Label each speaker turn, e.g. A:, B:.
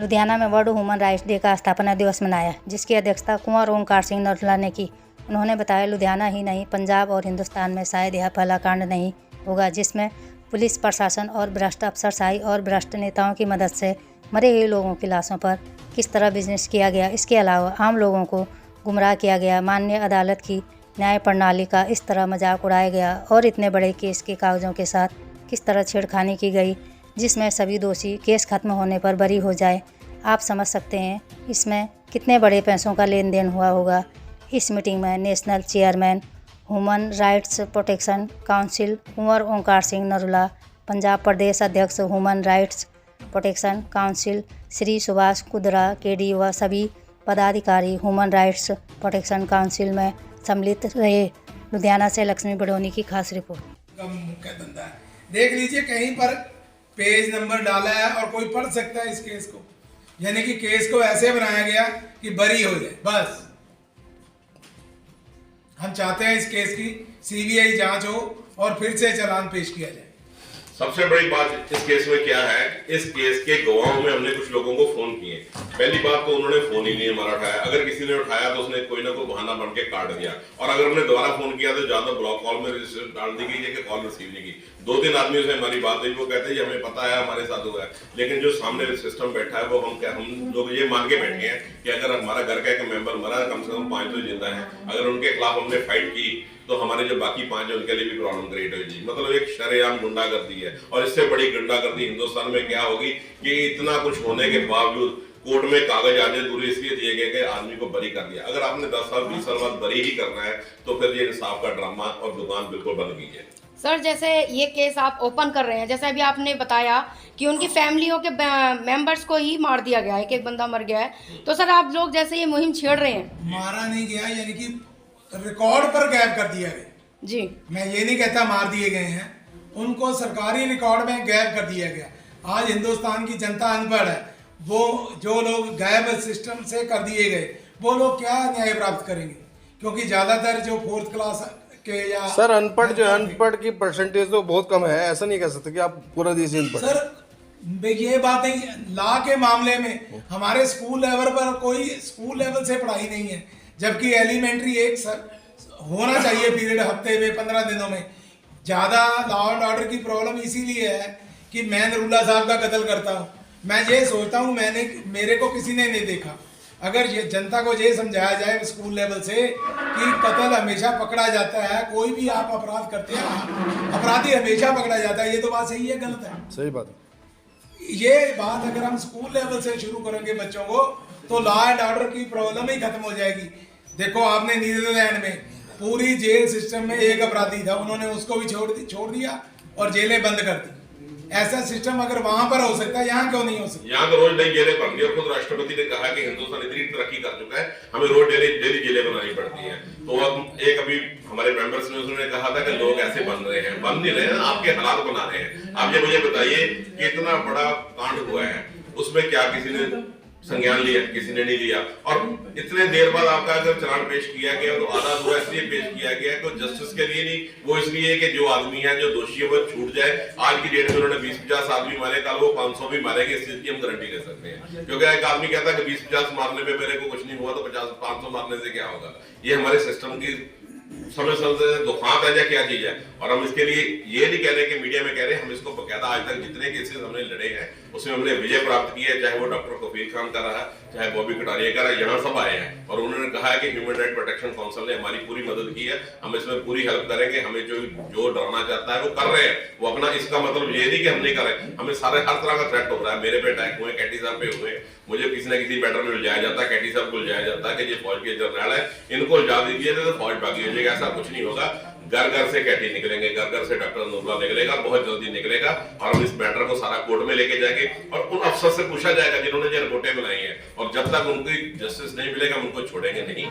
A: लुधियाना में world human rights day का स्थापना दिवस मनाया, जिसकी अध्यक्षता कुंवर ओंकार सिंह नरूला ने की। उन्होंने बताया, लुधियाना ही नहीं, पंजाब और हिंदुस्तान में शायद यह पहला कांड नहीं होगा जिसमें पुलिस प्रशासन और भ्रष्ट अफसरशाही और भ्रष्ट नेताओं की मदद से मरे हुए लोगों की लाशों पर किस तरह बिजनेस किया गया। इसके अलावा आम लोगों को गुमराह किया गया, माननीय अदालत की न्याय प्रणाली का इस तरह मजाक उड़ाया गया और इतने बड़े केस के कागजों के साथ किस तरह छेड़खानी की गई जिसमें सभी दोषी केस खत्म होने पर बरी हो जाए। आप समझ सकते हैं इसमें कितने बड़े पैसों का लेन देन हुआ होगा। इस मीटिंग में national chairman human rights protection council Kunwar Onkar Singh Narula, Punjab प्रदेश अध्यक्ष human rights protection council Shri Subhash Kudra KD व सभी पदाधिकारी ह्यूमन राइट्स प्रोटेक्शन काउंसिल में सम्मिलित रहे। लुधियाना से लक्ष्मी बड़ोनी की खास रिपोर्ट।
B: मुख्य धंधा है, देख लीजिए कहीं पर पेज नंबर डाला है और कोई पढ़ सकता है इस केस को, यानी कि केस को ऐसे बनाया गया कि बरी हो जाए। बस हम चाहते हैं इस केस की सीबीआई जांच हो और फिर से चालान पेश किया जाए।
C: सबसे बड़ी बात इस केस में क्या है, इस केस के गवाहों में हमने कुछ लोगों को फोन किए। पहली बात तो उन्होंने फोन ही नहीं हमारा उठाया, अगर किसी ने उठाया तो उसने कोई ना कोई बहाना बन के काट दिया, और अगर हमने दोबारा फोन किया तो ज्यादा ब्लॉक कॉल में रजिस्टर डाल दी गई है कि कॉल रिसीव नहीं की। 2-3 आदमियों से हमारी बात हुई, वो कहते हैं हमें पता है, हमारे साथ हुआ है, लेकिन जो सामने सिस्टम बैठा है वो हम लोग ये मान के बैठे हैं कि अगर हमारा घर का एक मेंबर मरा, कम से कम 5 तो जिंदा है, अगर उनके खिलाफ हमने फाइट की तो हमारे जो बाकी 5 है उनके लिए भी प्रॉब्लम क्रिएट होगी। मतलब एक शरेआम गुंडागर्दी है, और इससे बड़ी गुंडागर्दी हिंदुस्तान में क्या होगी कि इतना कुछ होने के बावजूद कोर्ट में कागज आने दूरी इसलिए दिए गए कि आदमी को बरी कर दिया। अगर आपने 10 साल 20 साल बाद बरी ही करना है तो फिर ये इंसाफ का ड्रामा और दुकान बिल्कुल बंद कीजिए।
D: सर, जैसे ये केस आप ओपन कर रहे हैं, जैसे अभी आपने बताया कि उनकी फैमिलियों के मेंबर्स को ही मार दिया गया है, एक बंदा मर गया है, तो सर आप लोग जैसे ये मुहिम छेड़ रहे हैं।
B: मारा नहीं गया, यानी कि रिकॉर्ड पर गायब कर दिया गया
D: जी।
B: मैं ये नहीं कहता मार दिए गए हैं, उनको सरकारी रिकॉर्ड में गायब कर दिया गया। आज हिंदुस्तान की जनता अनपढ़ है, वो जो लोग गायब सिस्टम से कर दिए गए वो लोग क्या न्याय प्राप्त करेंगे, क्योंकि ज्यादातर जो 4th क्लास के या
E: सर अनपढ़ की परसेंटेज तो बहुत कम है, ऐसा नहीं कह सकते कि आप पूरा देश अनपढ़।
B: सर ये बात नहीं, लॉ के मामले में हमारे स्कूल लेवल पर कोई स्कूल लेवल से पढ़ाई नहीं है, जबकि एलिमेंट्री एक सर होना चाहिए पीरियड हफ्ते में 15 दिनों में। ज़्यादा लॉ एंड ऑर्डर की प्रॉब्लम इसीलिए है कि मैं नरूला साहब का कत्ल करता हूँ, मैं ये सोचता हूँ मेरे को किसी ने नहीं देखा। अगर ये जनता को ये समझाया जाए स्कूल लेवल से कि कत्ल हमेशा पकड़ा जाता है, कोई भी आप अपराध करते हैं अपराधी हमेशा पकड़ा जाता है, ये तो बात सही है गलत है?
E: सही बात है।
B: ये बात अगर हम स्कूल लेवल से शुरू करेंगे बच्चों को तो लॉ एंड ऑर्डर की प्रॉब्लम ही खत्म हो जाएगी। देखो आपने नीदरलैंड में पूरी जेल सिस्टम में एक अपराधी था, उन्होंने उसको भी छोड़ दिया और जेलें बंद कर दी। ऐसा सिस्टम अगर वहां पर हो सकता है, यहाँ क्यों नहीं हो सकता?
C: यहाँ तो रोज नई जेलें बन गई, और खुद राष्ट्रपति ने कहा कि हिंदुस्तान इतनी तरक्की कर चुका है, हमें रोज डेली जेलें बनानी पड़ती हैं। तो अब एक अभी हमारे मेंबर्स ने उसने कहा था कि लोग ऐसे बन रहे हैं, बन नहीं रहे हैं, आपके हालात बना रहे हैं। आप ये मुझे बताइए कि इतना बड़ा कांड हुआ है, उसमें क्या किसी ने संज्ञान लिया? किसी ने नहीं लिया। और इतने देर बाद आपका अगर चालान पेश किया गया तो आधा हुआ इसलिए पेश किया गया तो जस्टिस के लिए नहीं, वो इसलिए कि जो आदमी है जो दोषी है वो छूट जाए। आज की डेट में उन्होंने 20-50 आदमी मारे, कल वो 500 भी मारेंगे, इस चीज की हम गारंटी ले सकते हैं। क्योंकि एक आदमी कहता है कि 20-50 मारने में मेरे को कुछ नहीं हुआ, तो 50-500 मारने से क्या होगा? ये हमारे सिस्टम की समय से दुखांत है या क्या चीज है। और हम इसके लिए ये नहीं कह रहे कि मीडिया में कह रहे हैं, हम इसको बकायदा आज तक जितने केसेस हमने लड़े हैं उसमें हमने विजय प्राप्त की है, चाहे वो डॉक्टर कफील खान का रहा, चाहे बॉबी कटारिया का रहा, यहाँ सब आए हैं और उन्होंने कहा है कि ह्यूमन राइट प्रोटेक्शन काउंसिल ने हमारी पूरी मदद की है, हम इसमें पूरी हेल्प करेंगे। हमें जो डराना चाहता है वो कर रहे हैं, वो अपना इसका मतलब ये नहीं कि हम नहीं कर रहे, हमें सारे हर तरह का थ्रेट हो रहा है। मेरे पे अटैक हुए, कैटी साहब पे हुए, मुझे किसी न किसी मैटर में उलझाया जाता है, कैटी साहब को उलझाया जाता है कि ये फौज के जर्नल है, इनको उलझा दीजिए तो फौज भागी हो जाएगी। ऐसा कुछ नहीं होगा। घर घर से कैटी निकलेंगे, घर घर से डॉक्टर नरूला निकलेगा, बहुत जल्दी निकलेगा, और हम इस मैटर को सारा कोर्ट में लेके जाएंगे और उन अफसर से पूछा जाएगा जिन्होंने ये रिपोर्टें बनाई हैं, और जब तक उनको जस्टिस नहीं मिलेगा हम उनको छोड़ेंगे नहीं।